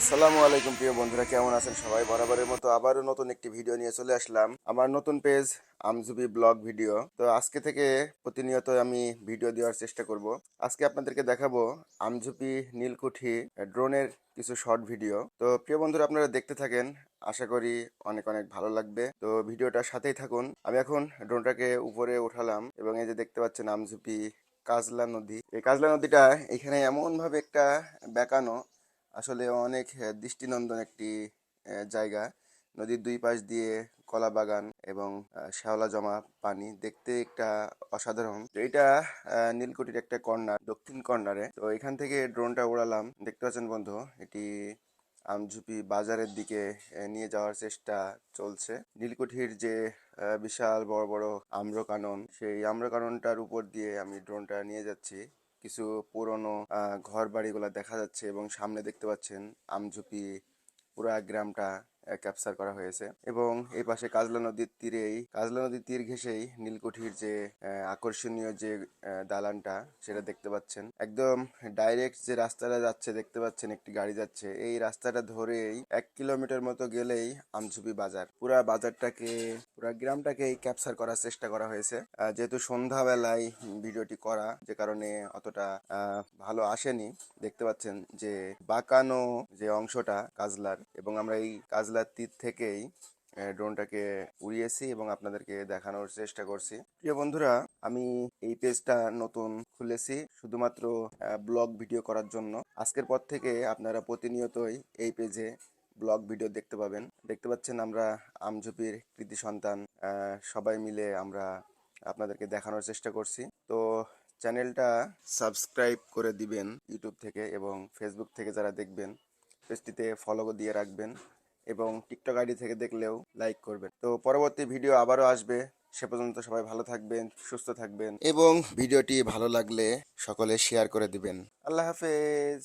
আসসালামু আলাইকুম প্রিয় বন্ধুরা, কেমন আছেন সবাই? বরাবরের মতো আবারও নতুন একটি ভিডিও নিয়ে চলে আসলাম। আমার নতুন পেজ আমজুবি ব্লগ ভিডিও। তো আজকে থেকে প্রতিনিয়ত আমি ভিডিও দেওয়ার চেষ্টা করব। আজকে আপনাদেরকে দেখাবো আমজুপি নীলকুঠি ড্রোনের কিছু শর্ট ভিডিও। তো প্রিয় বন্ধুরা, আপনারা দেখতে থাকেন, আশা করি অনেক অনেক ভালো লাগবে। তো ভিডিওটার সাথেই থাকুন। আমি এখন ড্রোনটাকে উপরে উঠালাম এবং এই যে দেখতে পাচ্ছেন আমজুপি কাজলা নদী। এই কাজলা নদীটা এখানে এমন ভাবে একটা বেঁকানো, আসলে অনেক দৃষ্টিনন্দন একটি জায়গা। নদীর দুই পাশ দিয়ে কলা বাগান এবং শ্যাওলা জমা পানি, দেখতে একটা অসাধারণ। তো এটা নীলকুঠির একটা কর্নার, দক্ষিণ কর্নারে। তো এখান থেকে ড্রোনটা উড়ালাম, দেখতে পাচ্ছেন বন্ধু, এটি আমঝুপি বাজারের দিকে নিয়ে যাওয়ার চেষ্টা চলছে। নীলকুঠির যে বিশাল বড় বড় আম্রকানন, সেই আম্রকাননটার উপর দিয়ে আমি ড্রোনটা নিয়ে যাচ্ছি। কিছু পুরনো ঘর বাড়িগুলো দেখা যাচ্ছে এবং সামনে দেখতে পাচ্ছেন আমঝুপি পুরা গ্রামটা ক্যাপচার করা হয়েছে। এবং এই পাশে কাজলা নদীর তীর ঘেঁষেই নীলকুঠির যে আকর্ষণীয় যে দালানটা, সেটা দেখতে পাচ্ছেন। একদম ডাইরেক্ট যে রাস্তাটা যাচ্ছে, দেখতে পাচ্ছেন একটি গাড়ি যাচ্ছে, এই রাস্তাটা ধরেই 1 কিলোমিটার মতো গেলেই আমঝুপি বাজার। পুরা গ্রামটাকেই ক্যাপচার করার চেষ্টা করা হয়েছে। যেহেতু সন্ধ্যাবেলায় ভিডিওটি করা, যে কারণে অতটা ভালো আসেনি। দেখতে পাচ্ছেন যে বাঁকানো যে অংশটা কাজলার, এবং আমরা এই কাজলার তীর থেকেই ড্রোনটাকে উড়িয়েছি এবং আপনাদেরকে দেখানোর চেষ্টা করছি। প্রিয় বন্ধুরা, আমি এই পেজটা নতুন খুলেছি শুধুমাত্র ব্লগ ভিডিও করার জন্য। আজকের পর থেকে আপনারা প্রতিনিয়তই এই পেজে ব্লগ ভিডিও দেখতে পাবেন। দেখতে পাচ্ছেন আমরা আমঝুপির কৃতি সন্তান সবাই মিলে আমরা আপনাদেরকে দেখানোর চেষ্টা করছি। তো চ্যানেলটা সাবস্ক্রাইব করে দিবেন ইউটিউব থেকে, এবং ফেসবুক থেকে যারা দেখবেন পেজটিতে ফলো দিয়ে রাখবেন, এবং টিকটক আইডি থেকে দেখলেও লাইক করবেন। তো পরবর্তী ভিডিও আবারও আসবে। সে পর্যন্ত সবাই ভালো থাকবেন, সুস্থ থাকবেন, এবং ভিডিওটি ভালো লাগলে সকলে শেয়ার করে দিবেন। আল্লাহ হাফেজ।